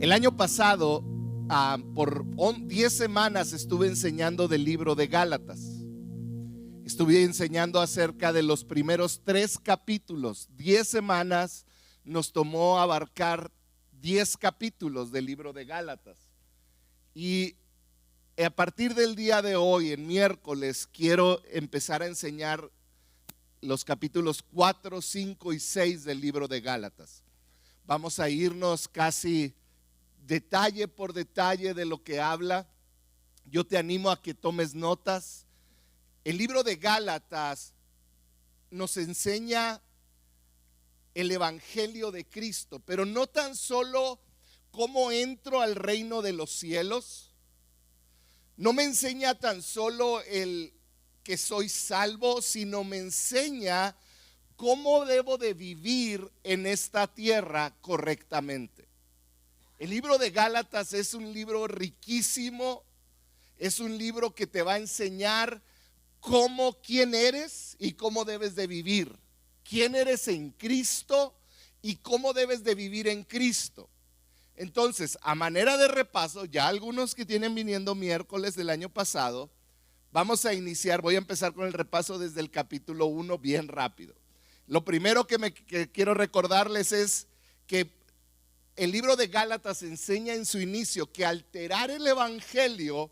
El año pasado, por 10 semanas estuve enseñando del libro de Gálatas. Estuve enseñando acerca de los primeros 3 capítulos. 10 semanas nos tomó abarcar 10 capítulos del libro de Gálatas. Y a partir del día de hoy, en miércoles, quiero empezar a enseñar los capítulos 4, 5 y 6 del libro de Gálatas. Vamos a irnos casi detalle por detalle de lo que habla. Yo te animo a que tomes notas. El libro de Gálatas nos enseña el evangelio de Cristo, pero no tan solo cómo entro al reino de los cielos. No me enseña tan solo el que soy salvo, sino me enseña cómo debo de vivir en esta tierra correctamente. El libro de Gálatas es un libro riquísimo, es un libro que te va a enseñar quién eres y cómo debes de vivir. Quién eres en Cristo y cómo debes de vivir en Cristo. Entonces, a manera de repaso, ya algunos que tienen viniendo miércoles del año pasado, vamos a iniciar, voy a empezar con el repaso desde el capítulo 1 bien rápido. Lo primero que quiero recordarles es que el libro de Gálatas enseña en su inicio que alterar el evangelio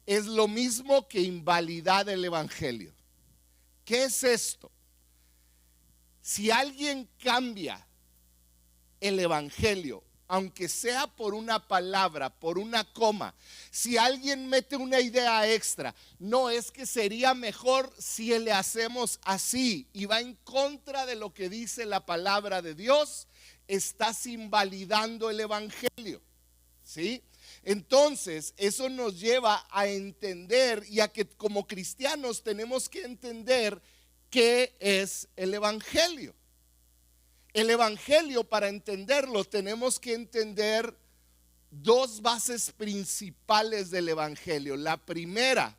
es lo mismo que invalidar el evangelio. ¿Qué es esto? Si alguien cambia el evangelio, aunque sea por una palabra, por una coma, si alguien mete una idea extra, no es que sería mejor si le hacemos así y va en contra de lo que dice la palabra de Dios, estás invalidando el evangelio, ¿sí? Entonces, eso nos lleva a entender y a que como cristianos tenemos que entender qué es el evangelio. El evangelio, para entenderlo, tenemos que entender 2 bases principales del evangelio. La primera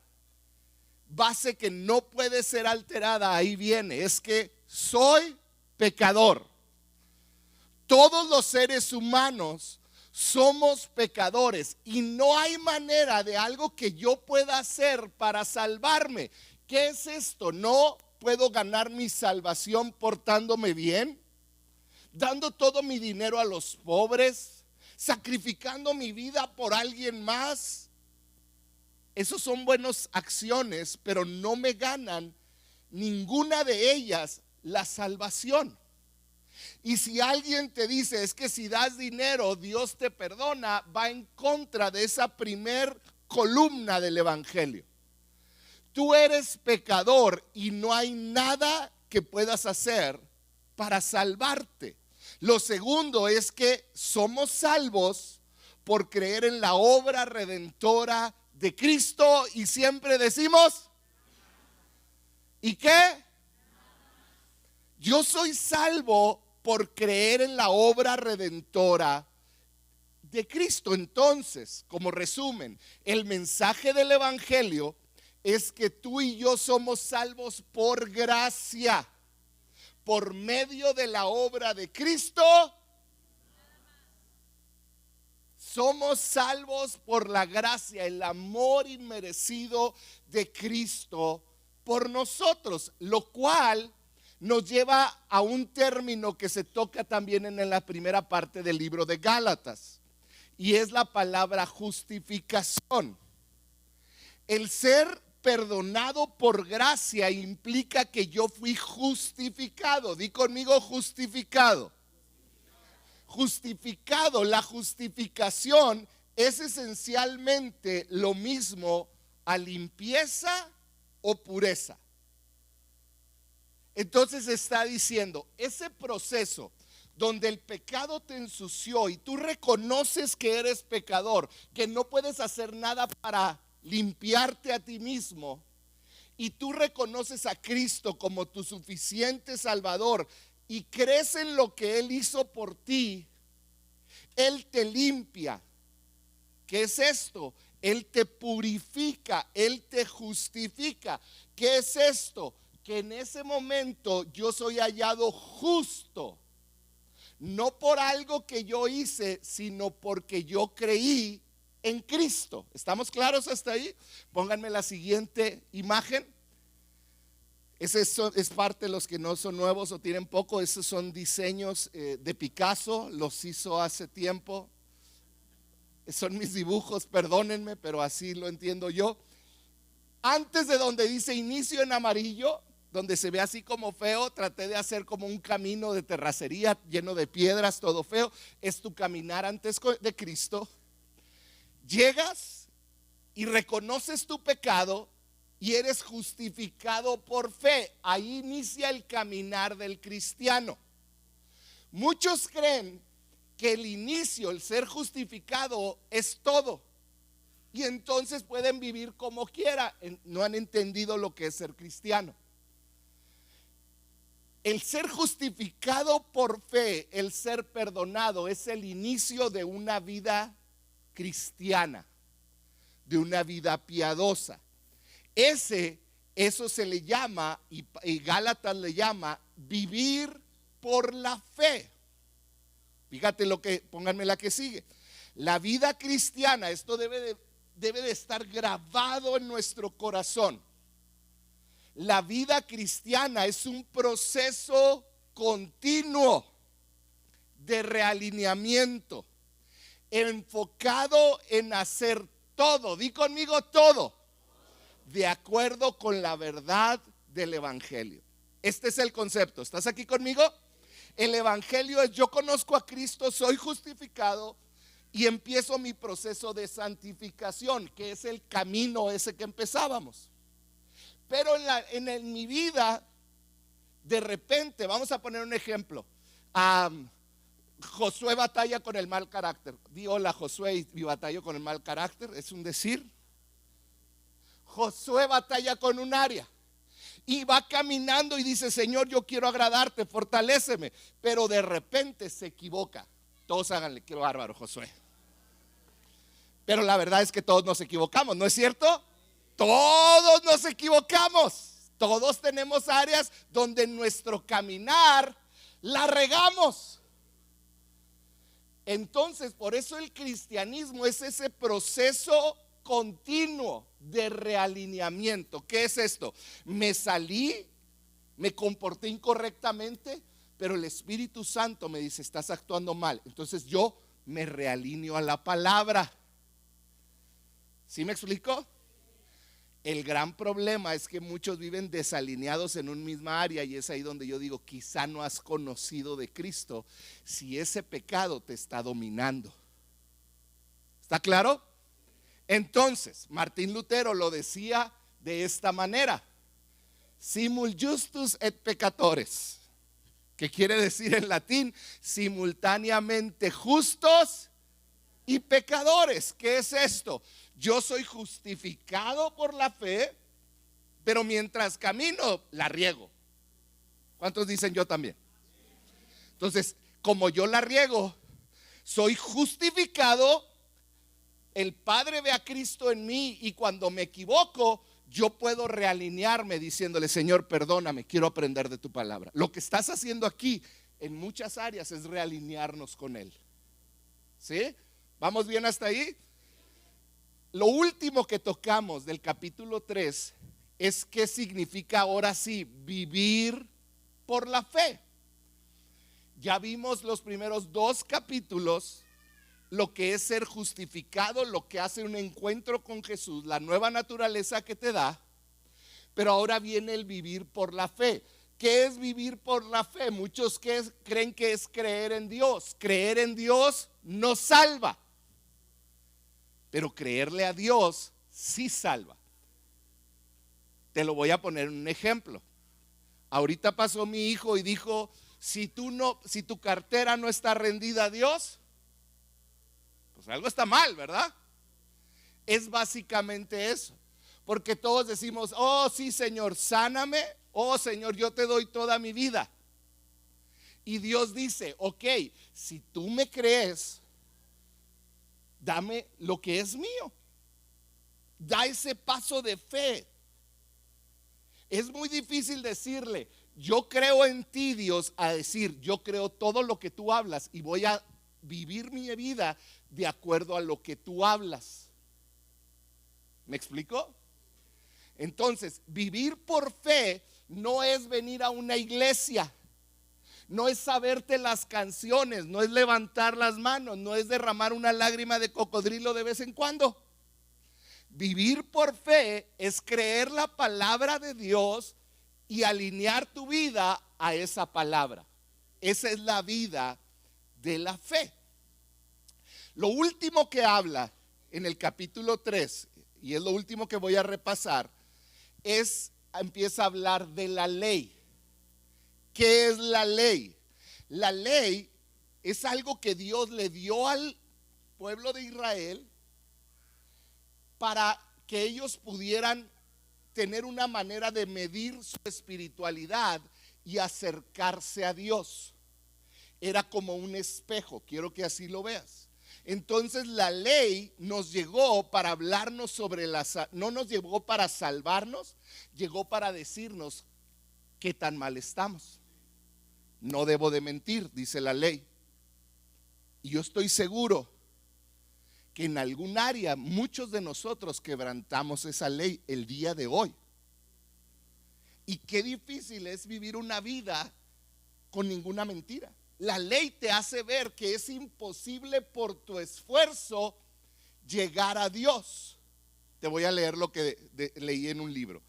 base que no puede ser alterada, ahí viene, es que soy pecador. Todos los seres humanos somos pecadores y no hay manera de algo que yo pueda hacer para salvarme. ¿Qué es esto? No puedo ganar mi salvación portándome bien, dando todo mi dinero a los pobres, sacrificando mi vida por alguien más. Esos son buenas acciones, pero no me ganan ninguna de ellas la salvación. Y si alguien te dice es que si das dinero Dios te perdona, va en contra de esa primer columna del evangelio. Tú eres pecador y no hay nada que puedas hacer para salvarte. Lo segundo es que somos salvos por creer en la obra redentora de Cristo y siempre decimos, ¿y qué? Yo soy salvo por creer en la obra redentora de Cristo. Entonces, como resumen, el mensaje del evangelio es que tú y yo somos salvos por gracia, por medio de la obra de Cristo. Somos salvos por la gracia, el amor inmerecido de Cristo por nosotros, lo cual nos lleva a un término que se toca también en la primera parte del libro de Gálatas, y es la palabra justificación. El ser perdonado por gracia implica que yo fui justificado. Di conmigo, justificado. Justificado, la justificación es esencialmente lo mismo a limpieza o pureza. Entonces está diciendo, ese proceso donde el pecado te ensució y tú reconoces que eres pecador, que no puedes hacer nada para limpiarte a ti mismo, y tú reconoces a Cristo como tu suficiente Salvador y crees en lo que Él hizo por ti, Él te limpia. ¿Qué es esto? Él te purifica, Él te justifica. ¿Qué es esto? Que en ese momento yo soy hallado justo. no por algo que yo hice, sino porque yo creí en Cristo. ¿Estamos claros hasta ahí? Pónganme la siguiente imagen. Ese es parte de los que no son nuevos o tienen poco. Esos son diseños de Picasso, los hizo hace tiempo. Son mis dibujos, perdónenme, pero así lo entiendo yo. Antes de donde dice inicio en amarillo, donde se ve así como feo, traté de hacer como un camino de terracería lleno de piedras, todo feo. Es tu caminar antes de Cristo. Llegas y reconoces tu pecado y eres justificado por fe. Ahí inicia el caminar del cristiano. Muchos creen que el inicio, el ser justificado, es todo. Y entonces pueden vivir como quiera. No han entendido lo que es ser cristiano. El ser justificado por fe, el ser perdonado, es el inicio de una vida cristiana, de una vida piadosa. Eso se le llama, y Gálatas le llama, vivir por la fe. Fíjate pónganme la que sigue. La vida cristiana, esto debe de estar grabado en nuestro corazón. La vida cristiana es un proceso continuo de realineamiento, enfocado en hacer todo, di conmigo todo, de acuerdo con la verdad del evangelio. Este es el concepto. ¿Estás aquí conmigo? El evangelio es: yo conozco a Cristo, soy justificado y empiezo mi proceso de santificación, que es el camino ese que empezábamos. Pero en mi vida, de repente, vamos a poner un ejemplo. Josué batalla con el mal carácter. Di hola, Josué, y batallo con el mal carácter. Es un decir. Josué batalla con un área y va caminando y dice: Señor, yo quiero agradarte, fortaléceme. Pero de repente se equivoca. Todos háganle, qué bárbaro, Josué. Pero la verdad es que todos nos equivocamos, ¿no es cierto? Todos nos equivocamos. Todos tenemos áreas donde en nuestro caminar la regamos. Entonces, por eso el cristianismo es ese proceso continuo de realineamiento. ¿Qué es esto? Me salí, me comporté incorrectamente, pero el Espíritu Santo me dice: estás actuando mal. Entonces yo me realineo a la palabra. ¿Sí me explico? El gran problema es que muchos viven desalineados en un misma área, y es ahí donde yo digo: quizá no has conocido de Cristo si ese pecado te está dominando. ¿Está claro? Entonces, Martín Lutero lo decía de esta manera: simul justus et peccatores, que quiere decir en latín simultáneamente justos y pecadores. ¿Qué es esto? Yo soy justificado por la fe, pero mientras camino la riego. ¿Cuántos dicen yo también? Entonces, como yo la riego, soy justificado. El Padre ve a Cristo en mí, y cuando me equivoco, yo puedo realinearme diciéndole: Señor, perdóname, quiero aprender de tu palabra. Lo que estás haciendo aquí en muchas áreas es realinearnos con Él. ¿Sí? ¿Vamos bien hasta ahí? Lo último que tocamos del capítulo 3 es qué significa ahora sí vivir por la fe. Ya vimos los primeros 2 capítulos, lo que es ser justificado, lo que hace un encuentro con Jesús, la nueva naturaleza que te da. Pero ahora viene el vivir por la fe. ¿Qué es vivir por la fe? Muchos creen que es creer en Dios. Creer en Dios no salva, pero creerle a Dios sí salva. Te lo voy a poner en un ejemplo. Ahorita pasó mi hijo y dijo: si tu cartera no está rendida a Dios, pues algo está mal, ¿verdad? Es básicamente eso. Porque todos decimos: oh sí, Señor, sáname. Oh Señor, yo te doy toda mi vida. Y Dios dice: ok, si tú me crees, dame lo que es mío. Da ese paso de fe. Es muy difícil decirle: yo creo en ti, Dios, a decir, yo creo todo lo que tú hablas y voy a vivir mi vida de acuerdo a lo que tú hablas. ¿Me explico? Entonces, vivir por fe no es venir a una iglesia, no es saberte las canciones, no es levantar las manos, no es derramar una lágrima de cocodrilo de vez en cuando. Vivir por fe es creer la palabra de Dios y alinear tu vida a esa palabra. Esa es la vida de la fe. Lo último que habla en el capítulo 3, y es lo último que voy a repasar, empieza a hablar de la ley. ¿Qué es la ley? La ley es algo que Dios le dio al pueblo de Israel para que ellos pudieran tener una manera de medir su espiritualidad y acercarse a Dios. Era como un espejo, quiero que así lo veas. Entonces la ley nos llegó para hablarnos sobre no nos llegó para salvarnos, llegó para decirnos qué tan mal estamos. No debo de mentir, dice la ley. Y yo estoy seguro que en algún área muchos de nosotros quebrantamos esa ley el día de hoy. Y qué difícil es vivir una vida con ninguna mentira. La ley te hace ver que es imposible por tu esfuerzo llegar a Dios. Te voy a leer lo que leí en un libro.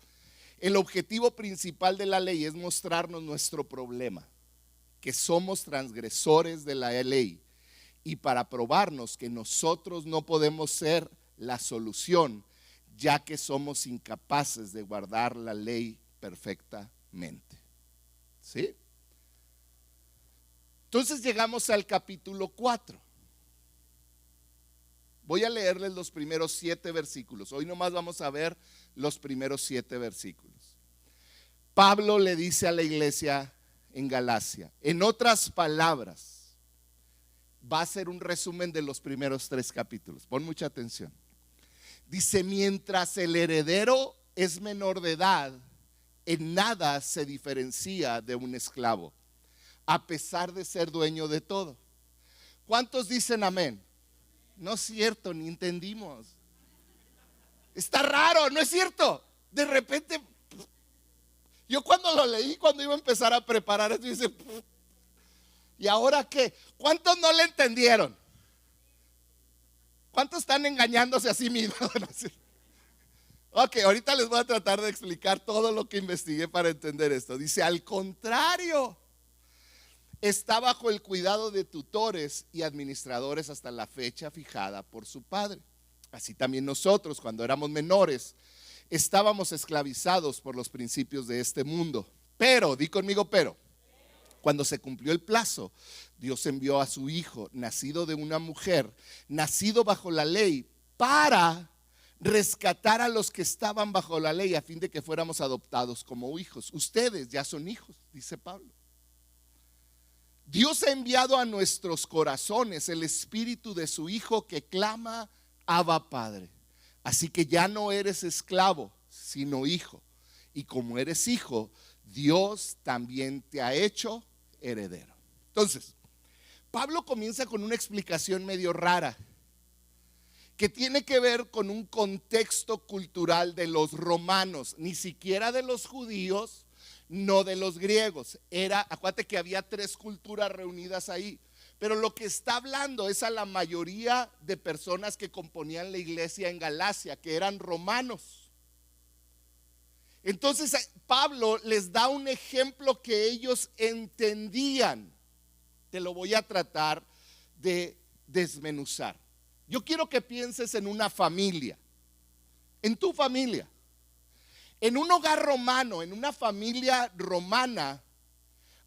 El objetivo principal de la ley es mostrarnos nuestro problema, que somos transgresores de la ley, y para probarnos que nosotros no podemos ser la solución, ya que somos incapaces de guardar la ley perfectamente. ¿Sí? Entonces llegamos al capítulo 4. Voy a leerles los primeros 7 versículos. Hoy nomás vamos a ver los primeros 7 versículos. Pablo le dice a la iglesia en Galacia, en otras palabras, va a ser un resumen de los primeros 3 capítulos. Pon mucha atención. Dice, mientras el heredero es menor de edad, en nada se diferencia de un esclavo, a pesar de ser dueño de todo. ¿Cuántos dicen amén? No es cierto, ni entendimos. Está raro, no es cierto. De repente, yo cuando lo leí, cuando iba a empezar a preparar esto, dice, ¿y ahora qué? ¿Cuántos no le entendieron? ¿Cuántos están engañándose a sí mismos? Ok, ahorita les voy a tratar de explicar todo lo que investigué para entender esto. Dice, al contrario, está bajo el cuidado de tutores y administradores hasta la fecha fijada por su padre. Así también nosotros, cuando éramos menores, estábamos esclavizados por los principios de este mundo. Pero, di conmigo, pero. Cuando se cumplió el plazo, Dios envió a su hijo, nacido de una mujer, nacido bajo la ley, para rescatar a los que estaban bajo la ley, a fin de que fuéramos adoptados como hijos. Ustedes ya son hijos, dice Pablo. Dios ha enviado a nuestros corazones el espíritu de su Hijo que clama, Abba, Padre. Así que ya no eres esclavo, sino hijo. Y como eres hijo, Dios también te ha hecho heredero. Entonces, Pablo comienza con una explicación medio rara, que tiene que ver con un contexto cultural de los romanos, ni siquiera de los judíos, no de los griegos. Acuérdate que había 3 culturas reunidas ahí. Pero lo que está hablando es a la mayoría de personas que componían la iglesia en Galacia, que eran romanos. Entonces Pablo les da un ejemplo que ellos entendían. Te lo voy a tratar de desmenuzar. Yo quiero que pienses en una familia, en tu familia. En un hogar romano, en una familia romana,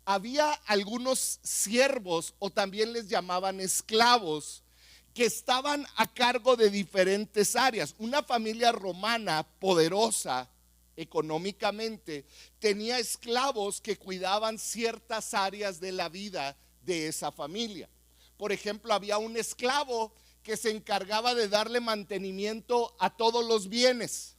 había algunos siervos, o también les llamaban esclavos, que estaban a cargo de diferentes áreas. Una familia romana poderosa económicamente tenía esclavos que cuidaban ciertas áreas de la vida de esa familia. Por ejemplo, había un esclavo que se encargaba de darle mantenimiento a todos los bienes.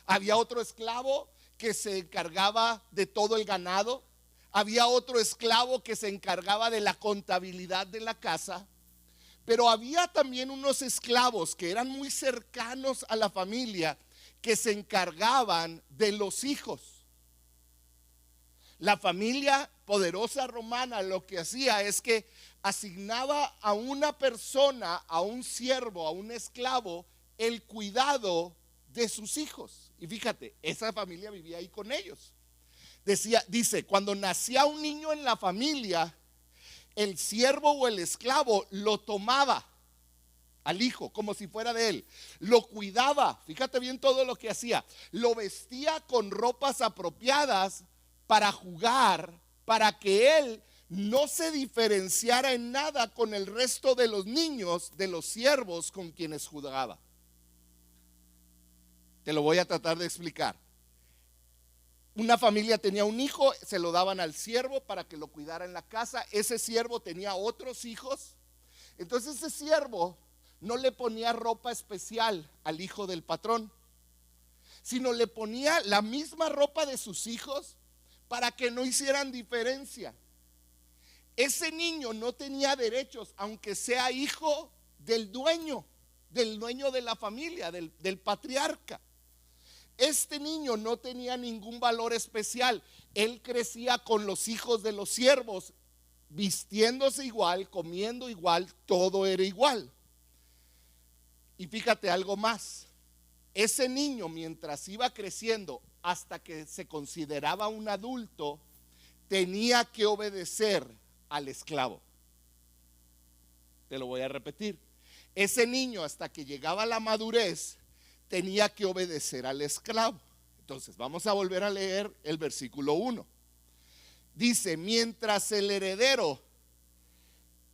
Había otro esclavo que se encargaba de todo el ganado. Había otro esclavo que se encargaba de la contabilidad de la casa. Pero había también unos esclavos que eran muy cercanos a la familia, que se encargaban de los hijos. La familia poderosa romana lo que hacía es que asignaba a una persona, a un siervo, a un esclavo, el cuidado de sus hijos. Y fíjate, esa familia vivía ahí con ellos. Dice, cuando nacía un niño en la familia, el siervo o el esclavo lo tomaba al hijo como si fuera de él, lo cuidaba, fíjate bien todo lo que hacía, lo vestía con ropas apropiadas para jugar, para que él no se diferenciara en nada con el resto de los niños, de los siervos con quienes jugaba. Te lo voy a tratar de explicar. Una familia tenía un hijo, se lo daban al siervo para que lo cuidara en la casa. Ese siervo tenía otros hijos. Entonces ese siervo no le ponía ropa especial al hijo del patrón, sino le ponía la misma ropa de sus hijos para que no hicieran diferencia. Ese niño no tenía derechos, aunque sea hijo del dueño de la familia, del patriarca. Este niño no tenía ningún valor especial. Él crecía con los hijos de los siervos, vistiéndose igual, comiendo igual, todo era igual. Y fíjate algo más. Ese niño, mientras iba creciendo hasta que se consideraba un adulto, tenía que obedecer al esclavo. Te lo voy a repetir. Ese niño, hasta que llegaba a la madurez, tenía que obedecer al esclavo. Entonces vamos a volver a leer el versículo 1. Dice, mientras el heredero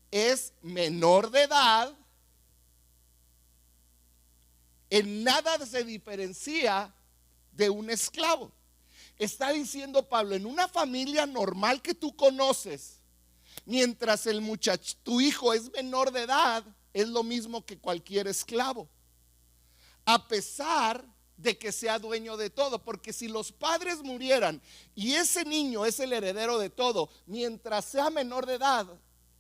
es menor de edad, en nada se diferencia de un esclavo. Está diciendo Pablo, en una familia normal que tú conoces, mientras el muchacho, tu hijo es menor de edad, es lo mismo que cualquier esclavo, a pesar de que sea dueño de todo. Porque si los padres murieran y ese niño es el heredero de todo, mientras sea menor de edad,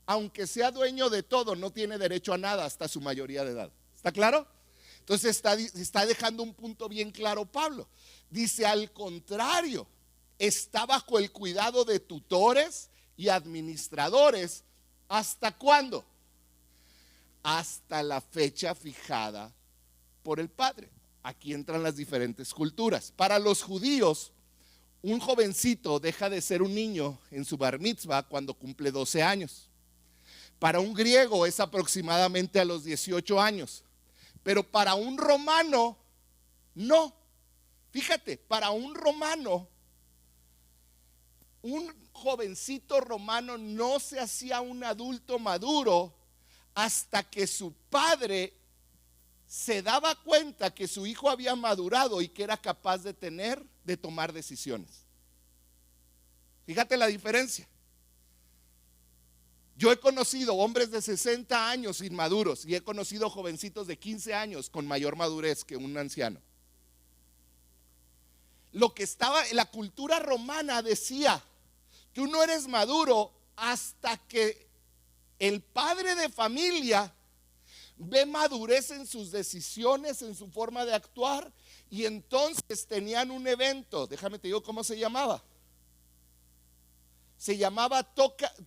aunque sea dueño de todo, no tiene derecho a nada hasta su mayoría de edad. ¿Está claro? Entonces está dejando un punto bien claro Pablo. Dice, al contrario, está bajo el cuidado de tutores y administradores. ¿Hasta cuándo? Hasta la fecha fijada por el padre. Aquí entran las diferentes culturas. Para los judíos, un jovencito deja de ser un niño en su bar mitzvah cuando cumple 12 años. Para un griego es aproximadamente a los 18 años. Pero para un romano, no. Fíjate, para un romano, un jovencito romano no se hacía un adulto maduro hasta que su padre se daba cuenta que su hijo había madurado y que era capaz de tomar decisiones. Fíjate la diferencia. Yo he conocido hombres de 60 años inmaduros y he conocido jovencitos de 15 años con mayor madurez que un anciano. Lo que estaba en la cultura romana decía, tú no eres maduro hasta que el padre de familia ve madurez en sus decisiones, en su forma de actuar. Y entonces tenían un evento, déjame te digo cómo se llamaba. Se llamaba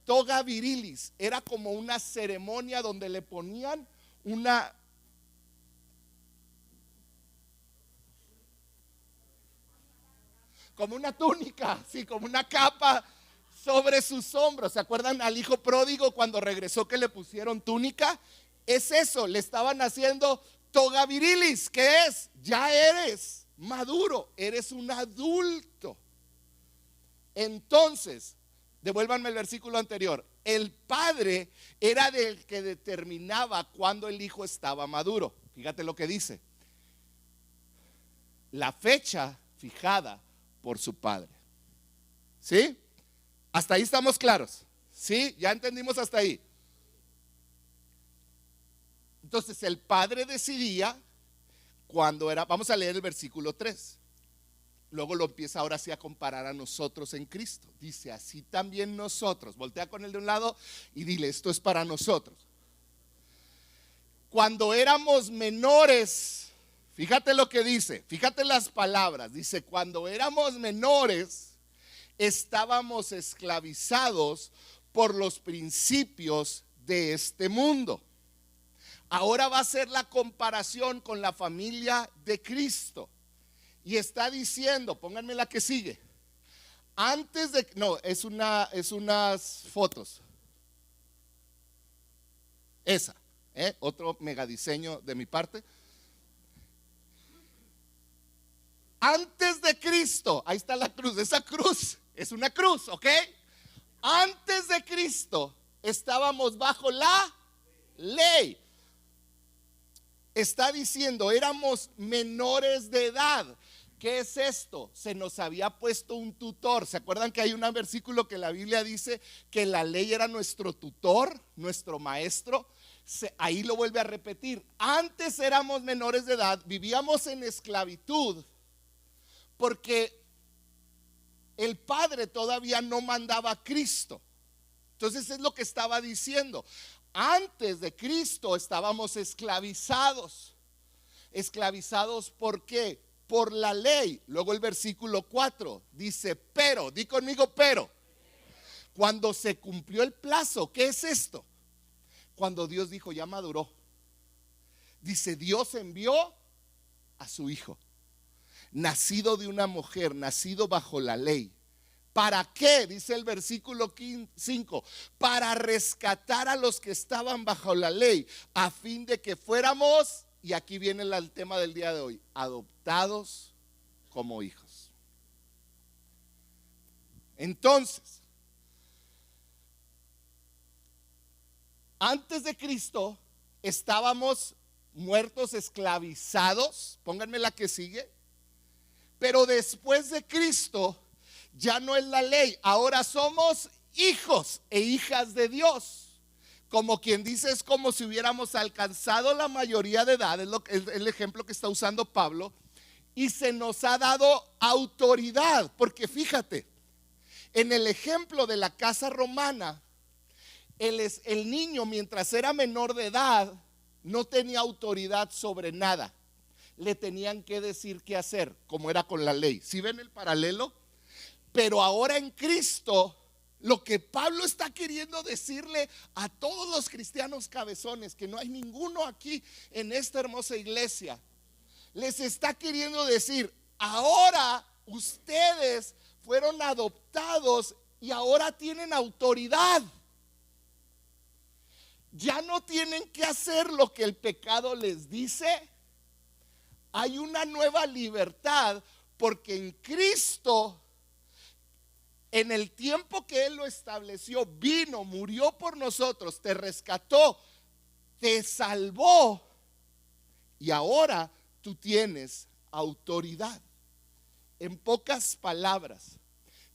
toga virilis. Era como una ceremonia donde le ponían como una túnica, sí, como una capa sobre sus hombros. ¿Se acuerdan al hijo pródigo cuando regresó que le pusieron túnica? Es eso, le estaban haciendo toga virilis. ¿Qué es? Ya eres maduro, eres un adulto. Entonces, devuélvanme el versículo anterior. El padre era el que determinaba cuándo el hijo estaba maduro. Fíjate lo que dice. La fecha fijada por su padre. ¿Sí? Hasta ahí estamos claros. ¿Sí? Ya entendimos hasta ahí. Entonces el padre decidía cuándo era. Vamos a leer el versículo 3. luego lo empieza ahora sí a comparar a nosotros en Cristo. Dice, así también nosotros. Voltea con el de un lado y dile, esto es para nosotros. Cuando éramos menores, fíjate lo que dice, fíjate las palabras. Dice, cuando éramos menores, estábamos esclavizados por los principios de este mundo. Ahora va a ser la comparación con la familia de Cristo. Y está diciendo, pónganme la que sigue. Antes de, no, es unas fotos. Esa, otro megadiseño de mi parte. Antes de Cristo, ahí está la cruz, esa cruz es una cruz, ¿ok? Antes de Cristo estábamos bajo la ley. Está diciendo, éramos menores de edad. ¿Qué es esto? Se nos había puesto un tutor. ¿Se acuerdan que hay un versículo que la Biblia dice que la ley era nuestro tutor, nuestro maestro? Ahí lo vuelve a repetir. Antes éramos menores de edad, vivíamos en esclavitud porque el Padre todavía no mandaba a Cristo. Entonces es lo que estaba diciendo. Antes de Cristo estábamos esclavizados. ¿Esclavizados por qué? Por la ley. Luego el versículo 4 dice, pero, di conmigo, pero. Cuando se cumplió el plazo, ¿qué es esto? Cuando Dios dijo, ya maduró. Dice, Dios envió a su hijo, nacido de una mujer, nacido bajo la ley. ¿Para qué? Dice el versículo 5, para rescatar a los que estaban bajo la ley, a fin de que fuéramos, y aquí viene el tema del día de hoy, adoptados como hijos. Entonces, antes de Cristo estábamos muertos, esclavizados, pónganme la que sigue, pero después de Cristo ya no es la ley, ahora somos hijos e hijas de Dios. Como quien dice, es como si hubiéramos alcanzado la mayoría de edad, es el ejemplo que está usando Pablo, y se nos ha dado autoridad, porque fíjate, en el ejemplo de la casa romana, el niño mientras era menor de edad no tenía autoridad sobre nada, le tenían que decir qué hacer, como era con la ley. ¿Sí ven el paralelo? Pero ahora en Cristo, lo que Pablo está queriendo decirle a todos los cristianos cabezones, que no hay ninguno aquí en esta hermosa iglesia, les está queriendo decir, ahora ustedes fueron adoptados y ahora tienen autoridad. Ya no tienen que hacer lo que el pecado les dice. Hay una nueva libertad porque en Cristo, en el tiempo que Él lo estableció, vino, murió por nosotros, te rescató, te salvó y ahora tú tienes autoridad. En pocas palabras,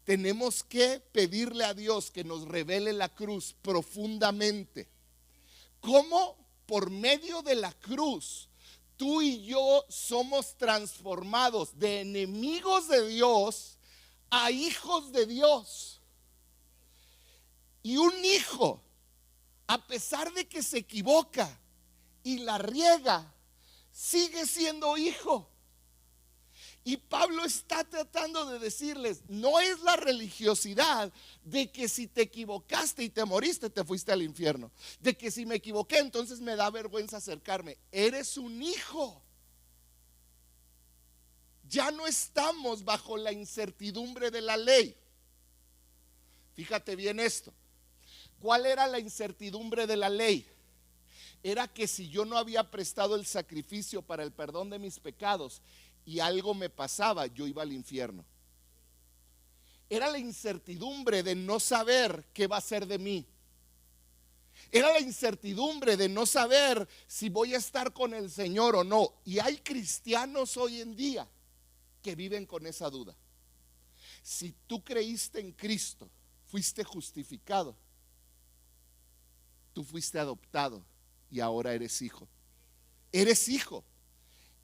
tenemos que pedirle a Dios que nos revele la cruz profundamente. ¿Cómo? Por medio de la cruz, tú y yo somos transformados de enemigos de Dios a hijos de Dios. Y un hijo, a pesar de que se equivoca y la riega, sigue siendo hijo. Y Pablo está tratando de decirles, no es la religiosidad de que si te equivocaste y te moriste, te fuiste al infierno. De que si me equivoqué, entonces me da vergüenza acercarme. Eres un hijo. Ya no estamos bajo la incertidumbre de la ley. Fíjate bien esto. ¿Cuál era la incertidumbre de la ley? Era que si yo no había prestado el sacrificio para el perdón de mis pecados y algo me pasaba, yo iba al infierno. Era la incertidumbre de no saber qué va a ser de mí. Era la incertidumbre de no saber si voy a estar con el Señor o no. Y hay cristianos hoy en día que viven con esa duda. Si tú creíste en Cristo, fuiste justificado, tú fuiste adoptado y ahora eres hijo. Eres hijo.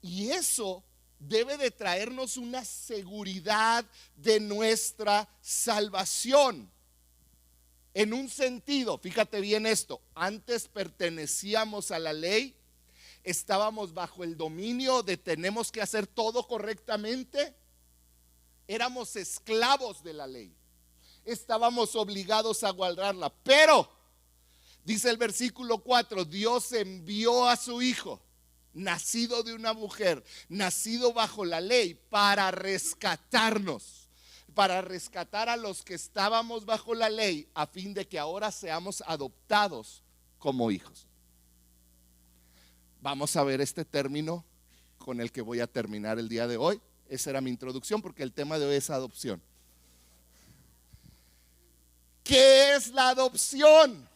Y eso debe de traernos una seguridad de nuestra salvación. En un sentido, fíjate bien esto, antes pertenecíamos a la ley, estábamos bajo el dominio de tenemos que hacer todo correctamente, éramos esclavos de la ley, estábamos obligados a guardarla, pero dice el versículo 4, Dios envió a su Hijo, nacido de una mujer, nacido bajo la ley, para rescatarnos, para rescatar a los que estábamos bajo la ley, a fin de que ahora seamos adoptados como hijos. Vamos a ver este término con el que voy a terminar el día de hoy. Esa era mi introducción, porque el tema de hoy es adopción. ¿Qué es la adopción?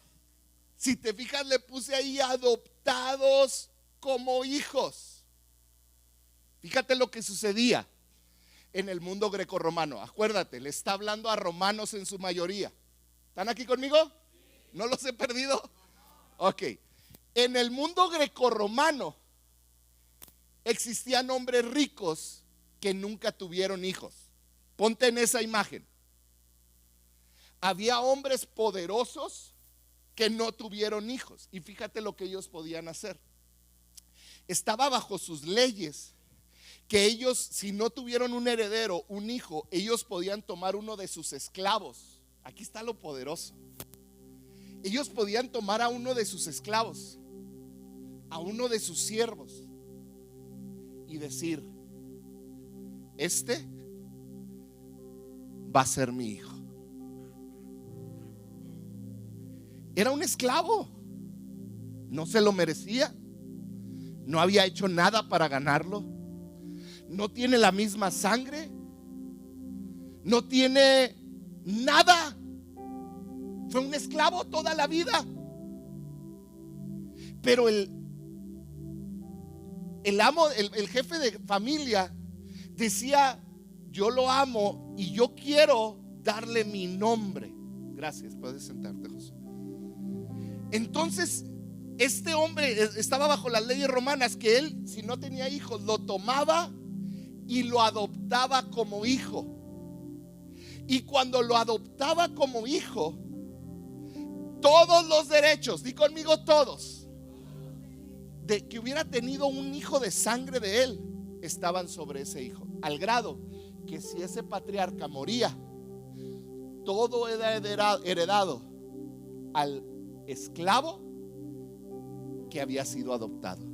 Si te fijas, le puse ahí adoptados como hijos. Fíjate lo que sucedía en el mundo grecorromano. Acuérdate, le está hablando a romanos en su mayoría. ¿Están aquí conmigo? ¿No los he perdido? Ok. En el mundo grecorromano existían hombres ricos que nunca tuvieron hijos. Ponte en esa imagen. Había hombres poderosos que no tuvieron hijos. Y fíjate lo que ellos podían hacer. Estaba bajo sus leyes que ellos, si no tuvieron un heredero, un hijo, ellos podían tomar uno de sus esclavos. Aquí está lo poderoso. Ellos podían tomar a uno de sus esclavos, a uno de sus siervos, y decir: este va a ser mi hijo. Era un esclavo, no se lo merecía, no había hecho nada para ganarlo, no tiene la misma sangre, no tiene nada, fue un esclavo toda la vida. Pero el amo, el jefe de familia decía: yo lo amo y yo quiero darle mi nombre. Gracias, puedes sentarte, José. Entonces este hombre estaba bajo las leyes romanas, que él, si no tenía hijos, lo tomaba y lo adoptaba como hijo. Y cuando lo adoptaba como hijo, todos los derechos, di conmigo todos, de que hubiera tenido un hijo de sangre de él, estaban sobre ese hijo, al grado que si ese patriarca moría, todo era heredado al esclavo que había sido adoptado.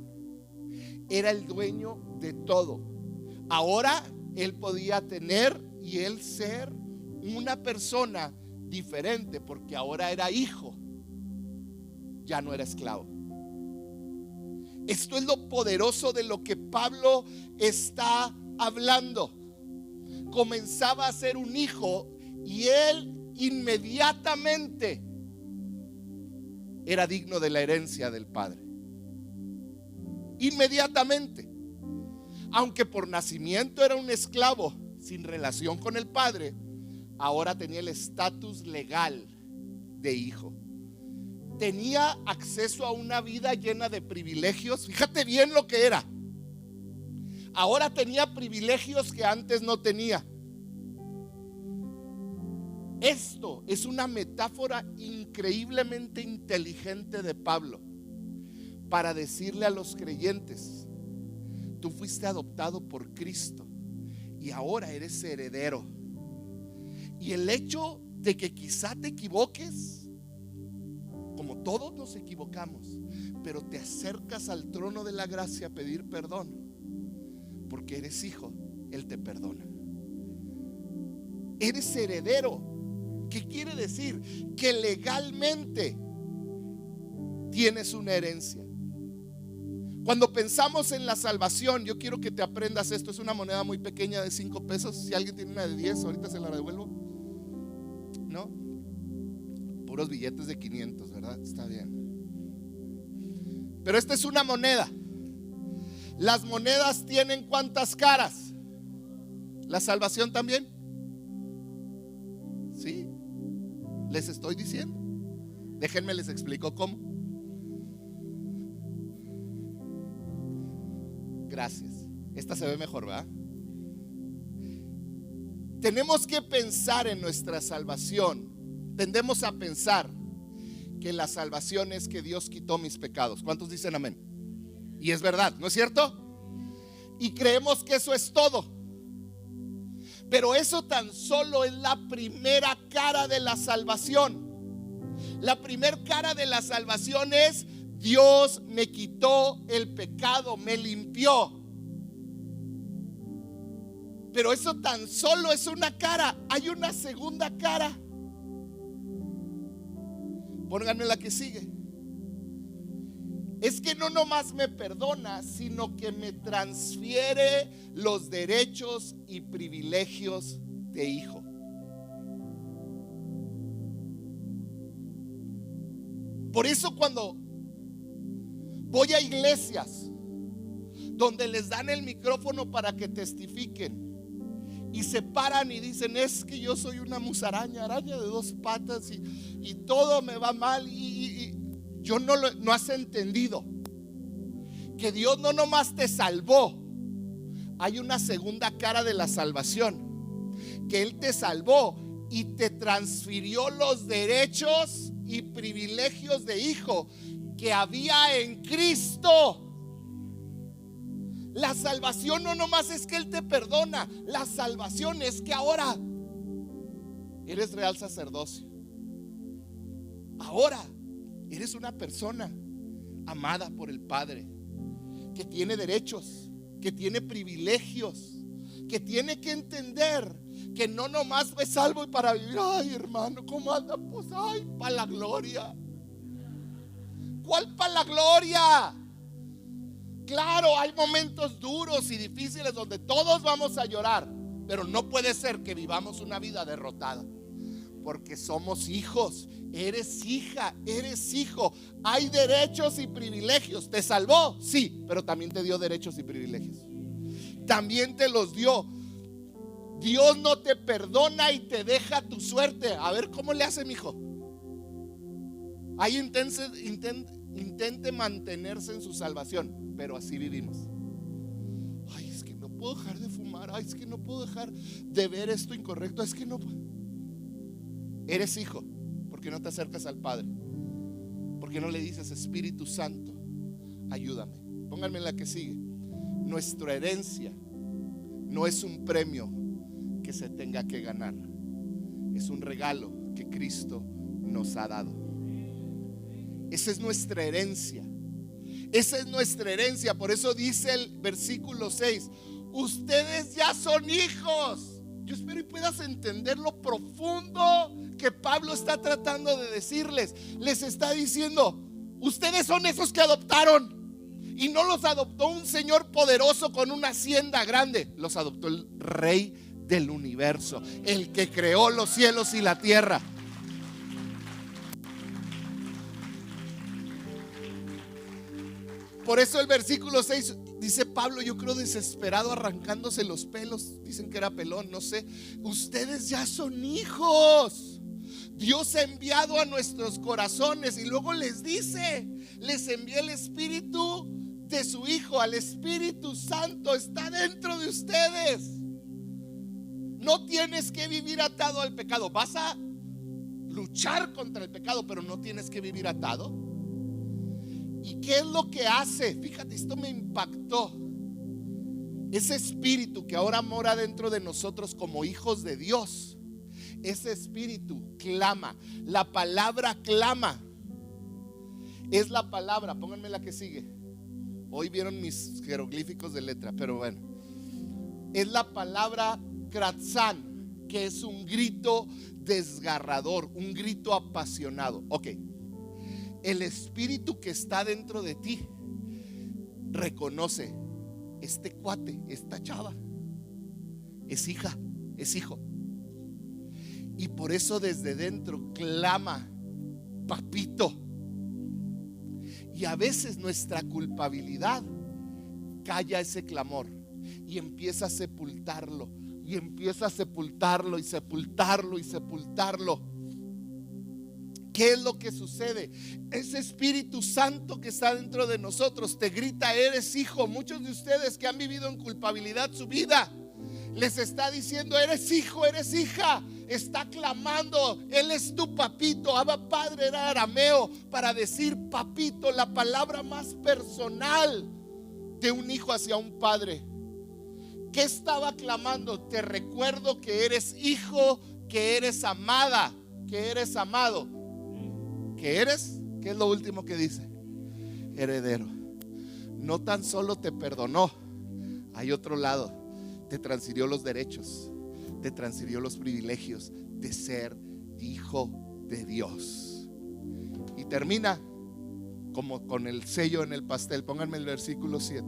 Era el dueño de todo. Ahora él podía tener y él ser una persona diferente, porque ahora era hijo, ya no era esclavo. Esto es lo poderoso de lo que Pablo está hablando. Comenzaba a ser un hijo y él inmediatamente era digno de la herencia del padre. Inmediatamente. Aunque por nacimiento era un esclavo sin relación con el padre, ahora tenía el estatus legal de hijo. Tenía acceso a una vida llena de privilegios. Fíjate bien lo que era. Ahora tenía privilegios que antes no tenía. Esto es una metáfora increíblemente inteligente de Pablo para decirle a los creyentes: tú fuiste adoptado por Cristo y ahora eres heredero. Y el hecho de que quizá te equivoques, como todos nos equivocamos, pero te acercas al trono de la gracia a pedir perdón, porque eres hijo, Él te perdona. Eres heredero. ¿Qué quiere decir? Que legalmente tienes una herencia. Cuando pensamos en la salvación, yo quiero que te aprendas esto. Es una moneda muy pequeña de 5 pesos. Si alguien tiene una de 10, ahorita se la devuelvo. ¿No? Puros billetes de 500, ¿verdad? Está bien. Pero esta es una moneda. Las monedas tienen ¿cuántas caras? ¿La salvación también? Sí. Les estoy diciendo. Déjenme les explico cómo. Gracias. Esta se ve mejor, ¿verdad? Tenemos que pensar en nuestra salvación. Tendemos a pensar que la salvación es que Dios quitó mis pecados. ¿Cuántos dicen amén? Y es verdad, ¿no es cierto? Y creemos que eso es todo. Pero eso tan solo es la primera cara de la salvación. La primera cara de la salvación es: Dios me quitó el pecado, me limpió. Pero eso tan solo es una cara. Hay una segunda cara. Pónganme la que sigue. Es que no nomás me perdona, sino que me transfiere los derechos y privilegios de hijo. Por eso cuando voy a iglesias donde les dan el micrófono para que testifiquen y se paran y dicen: es que yo soy una musaraña, araña de dos patas y todo me va mal, y yo no has entendido que Dios no nomás te salvó. Hay una segunda cara de la salvación, que Él te salvó y te transfirió los derechos y privilegios de hijo que había en Cristo. La salvación no nomás es que Él te perdona. La salvación es que ahora eres real sacerdocio. Ahora eres una persona amada por el Padre, que tiene derechos, que tiene privilegios, que tiene que entender que no nomás fue salvo y para vivir. Ay, hermano, ¿cómo anda? Pues ay, para la gloria. ¿Cuál para la gloria? Claro, hay momentos duros y difíciles donde todos vamos a llorar, pero no puede ser que vivamos una vida derrotada, porque somos hijos. Eres hija, eres hijo. Hay derechos y privilegios. ¿Te salvó? Sí, pero también te dio derechos y privilegios. También te los dio. Dios no te perdona y te deja tu suerte. A ver cómo le hace, mi hijo. Ahí intente mantenerse en su salvación, pero así vivimos. Ay, es que no puedo dejar de fumar. Ay, es que no puedo dejar de ver esto incorrecto. Es que no puedo. Eres hijo. ¿Por qué no te acercas al Padre? ¿Por qué no le dices: Espíritu Santo, ayúdame? Pónganme la que sigue. Nuestra herencia no es un premio que se tenga que ganar. Es un regalo que Cristo nos ha dado. Esa es nuestra herencia. Esa es nuestra herencia. Por eso dice el versículo 6: ustedes ya son hijos. Yo espero y puedas entender lo profundo que Pablo está tratando de decirles. Les está diciendo: ustedes son esos que adoptaron. Y no los adoptó un señor poderoso con una hacienda grande. Los adoptó el Rey del universo, el que creó los cielos y la tierra. Por eso el versículo 6 dice Pablo, yo creo desesperado, arrancándose los pelos. Dicen que era pelón, no sé. Ustedes ya son hijos. Dios ha enviado a nuestros corazones. Y luego les dice: les envié el Espíritu de su Hijo. Al Espíritu Santo está dentro de ustedes. No tienes que vivir atado al pecado. Vas a luchar contra el pecado, pero no tienes que vivir atado. ¿Y qué es lo que hace? Fíjate, esto me impactó. Ese espíritu que ahora mora dentro de nosotros como hijos de Dios, ese espíritu clama. La palabra clama es la palabra, pónganme la que sigue. Hoy vieron mis jeroglíficos de letra, pero bueno. Es la palabra kratzán, que es un grito desgarrador, un grito apasionado. Ok. El espíritu que está dentro de ti reconoce: este cuate, esta chava es hija, es hijo. Y por eso desde dentro clama: papito. Y a veces nuestra culpabilidad calla ese clamor y empieza a sepultarlo, y empieza a sepultarlo y sepultarlo y sepultarlo. ¿Qué es lo que sucede? Ese Espíritu Santo que está dentro de nosotros te grita: eres hijo. Muchos de ustedes que han vivido en culpabilidad su vida, les está diciendo: eres hijo, eres hija. Está clamando, Él es tu papito. Abba Padre era arameo para decir papito, la palabra más personal de un hijo hacia un padre. ¿Qué estaba clamando? Te recuerdo que eres hijo, que eres amada, que eres amado, que eres, ¿qué es lo último que dice? Heredero. No tan solo te perdonó, hay otro lado, te transfirió los derechos, te transfirió los privilegios de ser hijo de Dios. Y termina como con el sello en el pastel. Pónganme el versículo 7.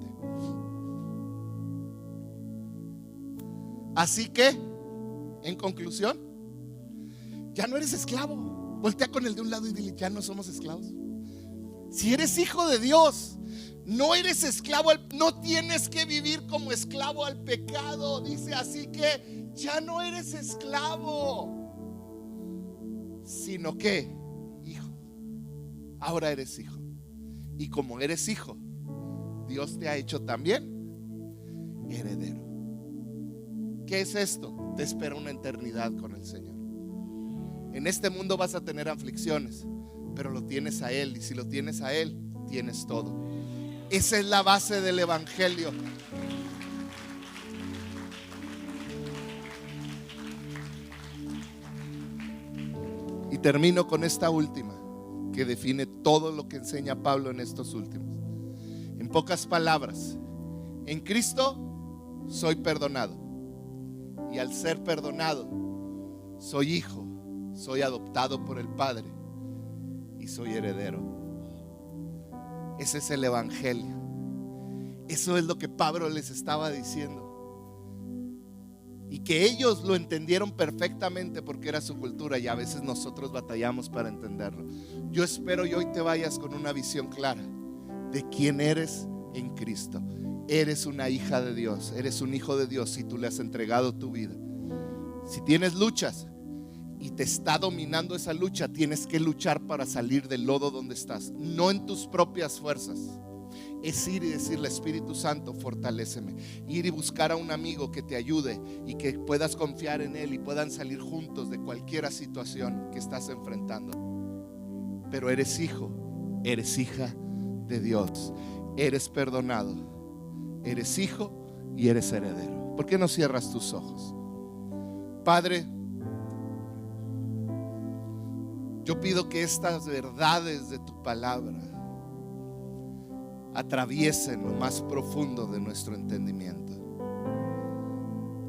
Así que, en conclusión, ya no eres esclavo. Voltea con el de un lado y dile: ya no somos esclavos. Si eres hijo de Dios, no eres esclavo, no tienes que vivir como esclavo al pecado. Dice: así que ya no eres esclavo, sino que hijo. Ahora eres hijo. Y como eres hijo, Dios te ha hecho también heredero. ¿Qué es esto? Te espera una eternidad con el Señor. En este mundo vas a tener aflicciones, pero lo tienes a Él. Y si lo tienes a Él, tienes todo. Esa es la base del evangelio. Y termino con esta última, que define todo lo que enseña Pablo en estos últimos. En pocas palabras, en Cristo soy perdonado. Y al ser perdonado, soy hijo, soy adoptado por el Padre y soy heredero. Ese es el evangelio. Eso es lo que Pablo les estaba diciendo. Y que ellos lo entendieron perfectamente porque era su cultura, y a veces nosotros batallamos para entenderlo. Yo espero y hoy te vayas con una visión clara de quién eres en Cristo. Eres una hija de Dios, eres un hijo de Dios si tú le has entregado tu vida. Si tienes luchas y te está dominando esa lucha, tienes que luchar para salir del lodo donde estás, no en tus propias fuerzas. Es ir y decirle: Espíritu Santo, fortaléceme. Ir y buscar a un amigo que te ayude y que puedas confiar en él y puedan salir juntos de cualquier situación que estás enfrentando. Pero eres hijo, eres hija de Dios, eres perdonado, eres hijo y eres heredero. ¿Por qué no cierras tus ojos? Padre, yo pido que estas verdades de tu palabra atraviesen lo más profundo de nuestro entendimiento,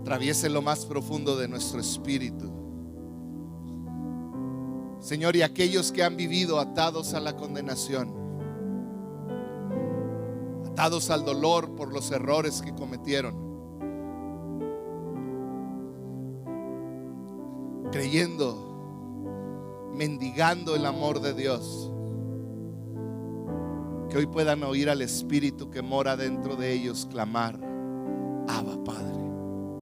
atraviesen lo más profundo de nuestro espíritu, Señor. Y aquellos que han vivido atados a la condenación, atados al dolor por los errores que cometieron, creyendo, mendigando el amor de Dios, que hoy puedan oír al Espíritu que mora dentro de ellos clamar: